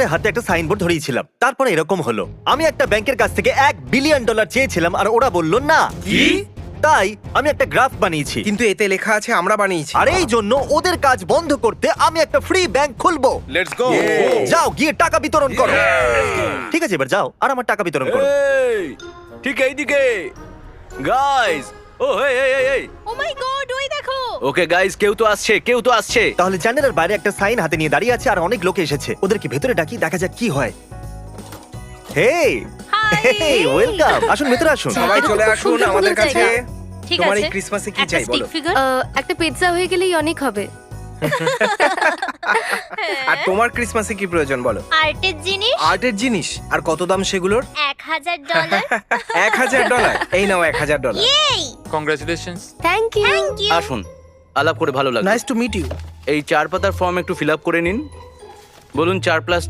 হাতে একটা সাইনবোর্ড ধরিয়েছিলাম। তারপরে এরকম হলো, আমি একটা ব্যাংকের কাছ থেকে $1 বিলিয়ন চেয়েছিলাম আর ওরা বলল না। কি? তাই আমি একটা গ্রাফ বানিয়েছি, কিন্তু এতে লেখা আছে আমরা বানিয়েছি। আর এই জন্য ওদের কাজ বন্ধ করতে আমি একটা ফ্রি ব্যাংক খুলবো। Let's go. যাও গিয়ে টাকা বিতরণ করো। ঠিক আছে, এবার যাও আর আমার টাকা বিতরণ করো। এই, ঠিক এইদিকে গাইস। ও এই এই এই এই ও মাই গড, ওই দেখো। ওকে গাইস, কেউ তো আসছে, কেউ তো আসছে। তাহলে জানালার বাইরে একটা সাইন হাতে নিয়ে দাঁড়িয়ে আছে আর অনেক লোক এসেছে। ওদেরকে ভেতরে ডাকি, দেখা যাক কি হয়। Hey hi. ওয়েলকাম, আসুন ভেতরে আসুন। সবাই চলে খুব আসুন সুন্দর আমাদের সুন্দর কাছে। জায়গা। ঠিক তোমার এই আছে, ক্রিসমাসে কি একটা চাই স্টিক বলো? ফিগার। একটা পিৎজা হয়ে গেলেই অনেক হবে। আর তোমার ক্রিসমাসে কি প্রয়োজন বলো? আর্টের জিনিস আর্টের জিনিস। আর কত দাম সেগুলোর? $1000। $1000। এই নাও $1000। এই congratulations. Thank you. Thank you. আসুন, আলাপ করে ভালো লাগলো। Nice to meet you. এই 4 পাতার ফর্ম একটু ফিল আপ করে নিন। বলুন 4+4